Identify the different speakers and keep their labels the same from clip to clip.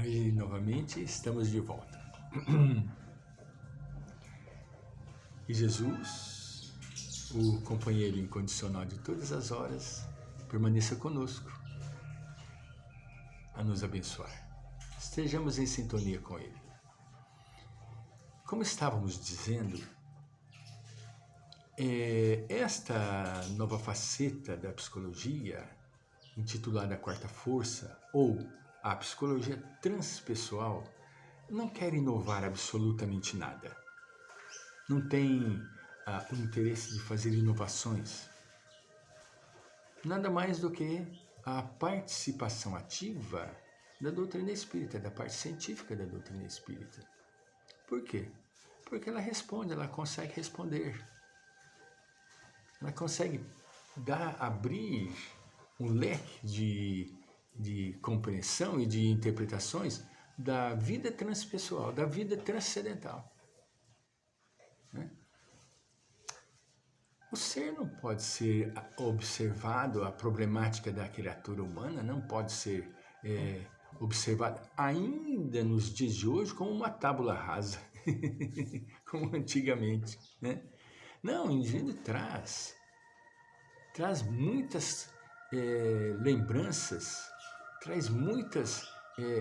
Speaker 1: Aí, novamente, estamos de volta. E Jesus, o companheiro incondicional de todas as horas, permaneça conosco a nos abençoar. Estejamos em sintonia com Ele. Como estávamos dizendo, esta nova faceta da psicologia, intitulada Quarta Força, ou a psicologia transpessoal, não quer inovar absolutamente nada. Não tem o interesse de fazer inovações. Nada mais do que a participação ativa da doutrina espírita, da parte científica da doutrina espírita. Por quê? Porque ela responde, ela consegue responder. Ela consegue abrir um leque de compreensão e de interpretações da vida transpessoal, da vida transcendental. Né? O ser não pode ser observado, a problemática da criatura humana não pode ser observada ainda nos dias de hoje como uma tábula rasa, como antigamente. Né? Não, o indivíduo traz muitas lembranças, traz muitas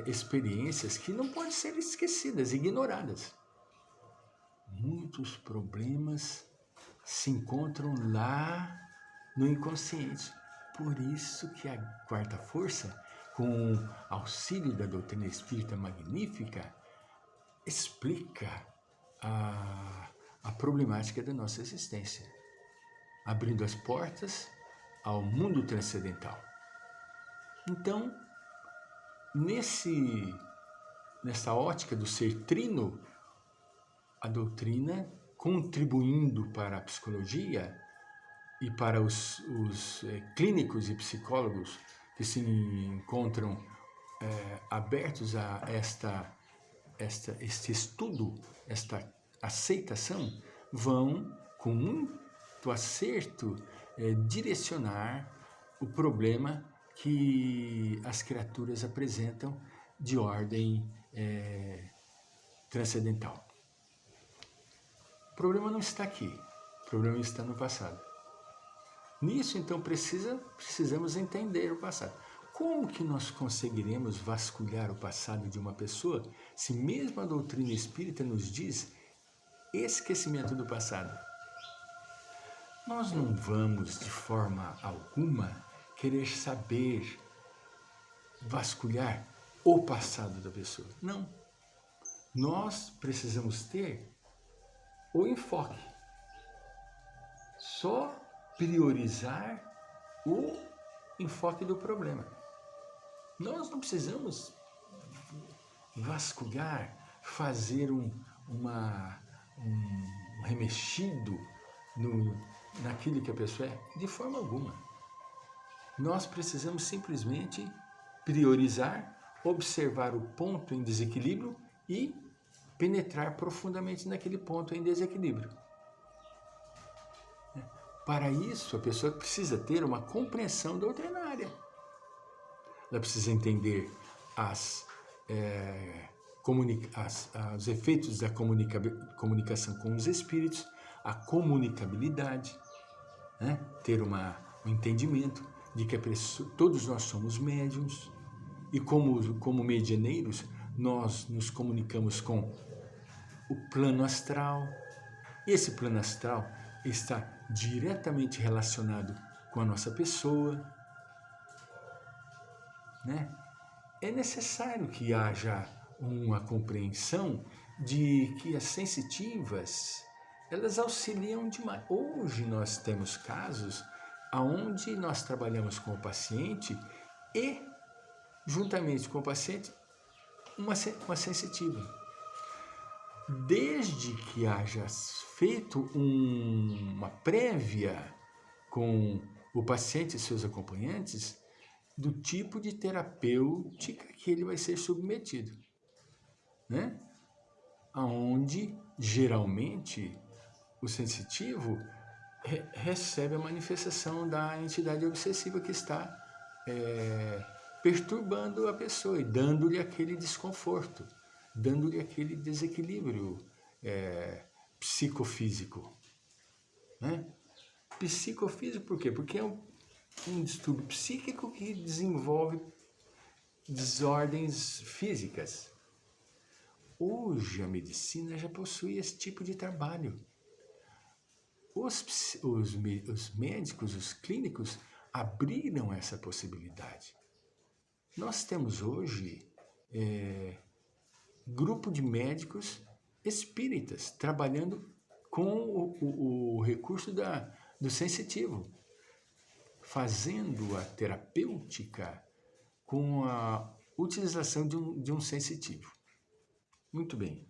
Speaker 1: experiências que não podem ser esquecidas, ignoradas. Muitos problemas se encontram lá no inconsciente. Por isso que a Quarta Força, com auxílio da doutrina espírita magnífica, explica a problemática da nossa existência, abrindo as portas ao mundo transcendental. Então, nessa ótica do ser trino, a doutrina, contribuindo para a psicologia e para os clínicos e psicólogos que se encontram abertos a este estudo, esta aceitação, vão, com muito acerto, direcionar o problema que as criaturas apresentam de ordem transcendental. O problema não está aqui, o problema está no passado. Nisso, então, precisamos entender o passado. Como que nós conseguiremos vasculhar o passado de uma pessoa se mesmo a doutrina espírita nos diz esquecimento do passado? Nós não vamos, de forma alguma, querer saber vasculhar o passado da pessoa. Não. Nós precisamos ter o enfoque. Só priorizar o enfoque do problema. Nós não precisamos vasculhar, fazer um remexido naquilo que a pessoa é, de forma alguma. Nós precisamos simplesmente priorizar, observar o ponto em desequilíbrio e penetrar profundamente naquele ponto em desequilíbrio. Para isso, a pessoa precisa ter uma compreensão doutrinária. Ela precisa entender os efeitos da comunicação com os espíritos, a comunicabilidade, né? Ter um entendimento de que todos nós somos médiuns e como medianeiros nós nos comunicamos com o plano astral. Esse plano astral está diretamente relacionado com a nossa pessoa, né? É necessário que haja uma compreensão de que as sensitivas, elas auxiliam demais. Hoje nós temos casos onde nós trabalhamos com o paciente e, juntamente com o paciente, uma sensitiva. Desde que haja feito uma prévia com o paciente e seus acompanhantes do tipo de terapêutica que ele vai ser submetido, né? Onde, geralmente, o sensitivo recebe a manifestação da entidade obsessiva que está perturbando a pessoa e dando-lhe aquele desconforto, dando-lhe aquele desequilíbrio psicofísico, né? Psicofísico por quê? Porque é um distúrbio psíquico que desenvolve desordens físicas. Hoje a medicina já possui esse tipo de trabalho. Os médicos, os clínicos abriram essa possibilidade. Nós temos hoje grupo de médicos espíritas trabalhando com o recurso do sensitivo, fazendo a terapêutica com a utilização de um sensitivo. Muito bem,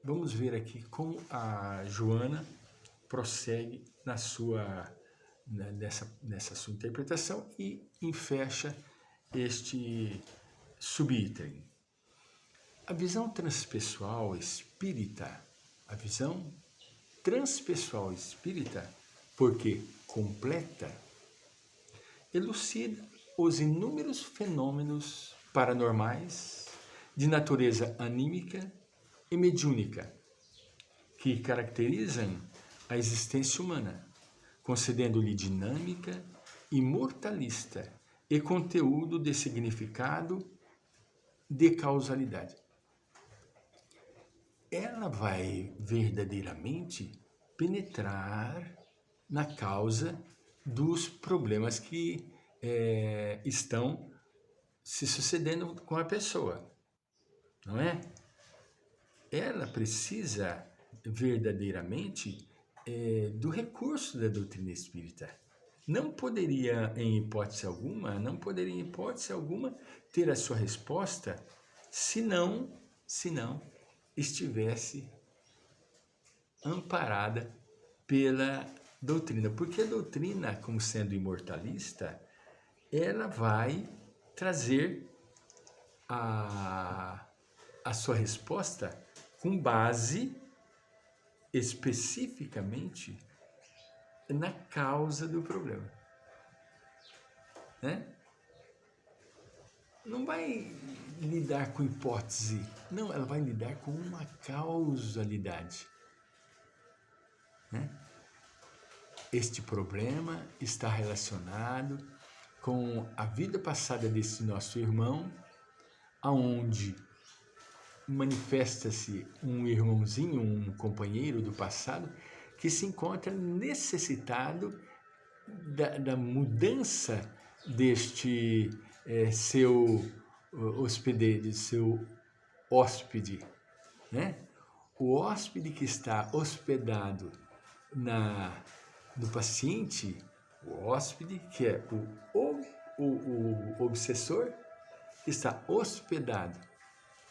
Speaker 1: vamos ver aqui como a Joana prossegue nessa sua interpretação e fecha este subitem. A visão transpessoal espírita, porque completa, elucida os inúmeros fenômenos paranormais de natureza anímica e mediúnica que caracterizam a existência humana, concedendo-lhe dinâmica imortalista e conteúdo de significado de causalidade. Ela vai verdadeiramente penetrar na causa dos problemas que estão se sucedendo com a pessoa, não é? Ela precisa verdadeiramente do recurso da doutrina espírita. Não poderia, em hipótese alguma, ter a sua resposta se não estivesse amparada pela doutrina. Porque a doutrina, como sendo imortalista, ela vai trazer a sua resposta com base especificamente na causa do problema, né? Não vai lidar com hipótese, não, ela vai lidar com uma causalidade, né? Este problema está relacionado com a vida passada desse nosso irmão, aonde manifesta-se um irmãozinho, um companheiro do passado, que se encontra necessitado da mudança deste seu hospedeiro, seu hóspede, né? O hóspede que está hospedado no paciente, o hóspede, que é o obsessor, está hospedado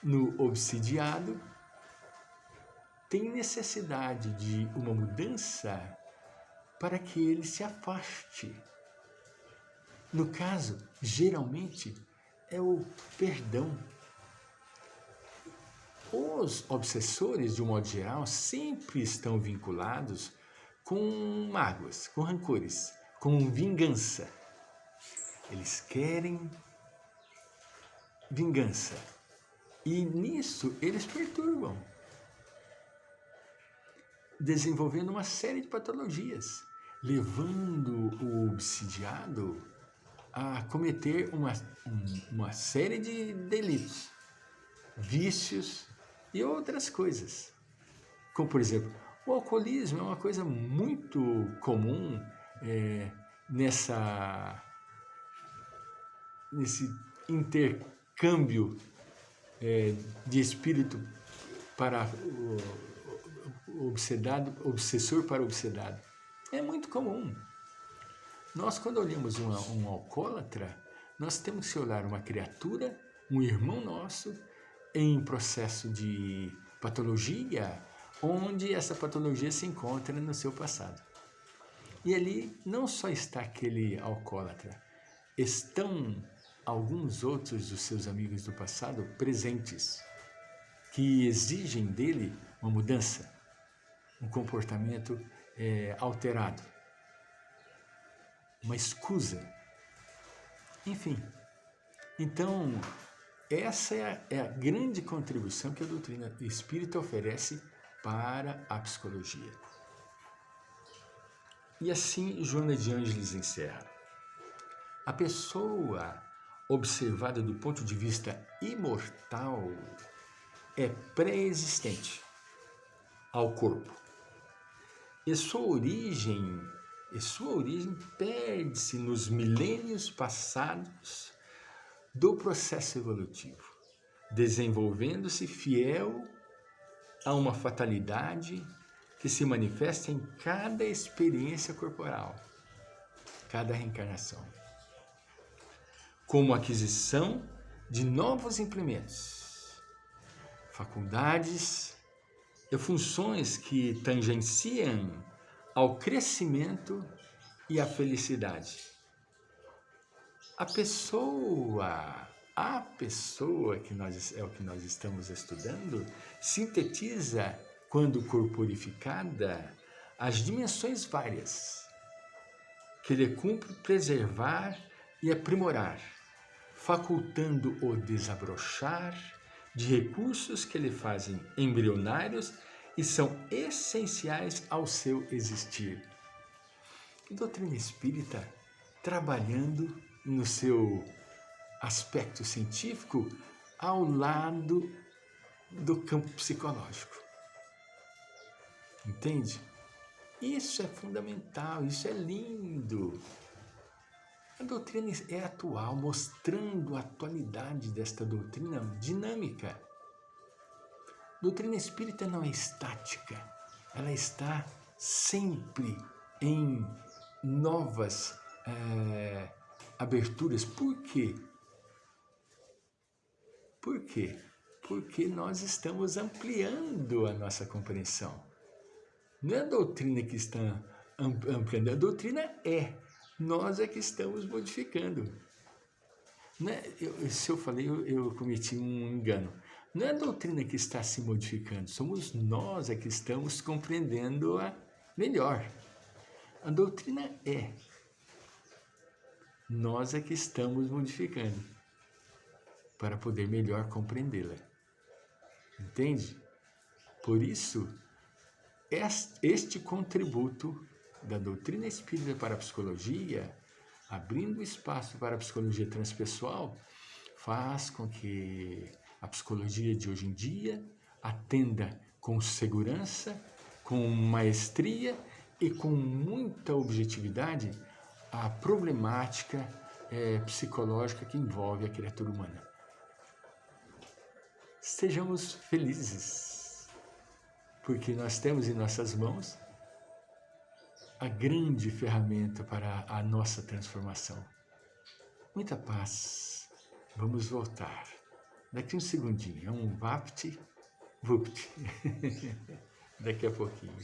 Speaker 1: no obsidiado, tem necessidade de uma mudança para que ele se afaste. No caso, geralmente, é o perdão. Os obsessores, de um modo geral, sempre estão vinculados com mágoas, com rancores, com vingança. Eles querem vingança. E nisso eles perturbam, desenvolvendo uma série de patologias, levando o obsidiado a cometer uma série de delitos, vícios e outras coisas. Como, por exemplo, o alcoolismo é uma coisa muito comum nesse intercâmbio de espírito para o obsessor para o obsedado. É muito comum. Nós, quando olhamos um alcoólatra, nós temos que olhar uma criatura, um irmão nosso, em processo de patologia, onde essa patologia se encontra no seu passado. E ali não só está aquele alcoólatra, estão alguns outros dos seus amigos do passado presentes, que exigem dele uma mudança, um comportamento alterado, uma escusa. Enfim, Então, essa é a grande contribuição que a doutrina espírita oferece para a psicologia. E assim, Joana de Ângeles encerra. A pessoa observada do ponto de vista imortal é pré-existente ao corpo. E sua origem perde-se nos milênios passados do processo evolutivo, desenvolvendo-se fiel a uma fatalidade que se manifesta em cada experiência corporal, cada reencarnação, como aquisição de novos implementos, faculdades e funções que tangenciam ao crescimento e à felicidade. A pessoa que é o que nós estamos estudando, sintetiza, quando corporificada, as dimensões várias que lhe cumpre preservar e aprimorar, facultando o desabrochar de recursos que lhe fazem embrionários e são essenciais ao seu existir. A doutrina espírita, trabalhando no seu aspecto científico ao lado do campo psicológico. Entende? Isso é fundamental, isso é lindo. A doutrina é atual, mostrando a atualidade desta doutrina dinâmica. A doutrina espírita não é estática, ela está sempre em novas aberturas. Por quê? Por quê? Porque nós estamos ampliando a nossa compreensão. Não é a doutrina que está ampliando, a doutrina nós é que estamos modificando. Não é, se eu falei, eu cometi um engano. Não é a doutrina que está se modificando, somos nós é que estamos compreendendo-a melhor. A doutrina nós é que estamos modificando para poder melhor compreendê-la. Entende? Por isso, este contributo da doutrina espírita para a psicologia, abrindo espaço para a psicologia transpessoal, faz com que a psicologia de hoje em dia atenda com segurança, com maestria e com muita objetividade a problemática psicológica que envolve a criatura humana. Sejamos felizes, porque nós temos em nossas mãos a grande ferramenta para a nossa transformação. Muita paz. Vamos voltar. Daqui um segundinho. É um vapt-vupt. Daqui a pouquinho.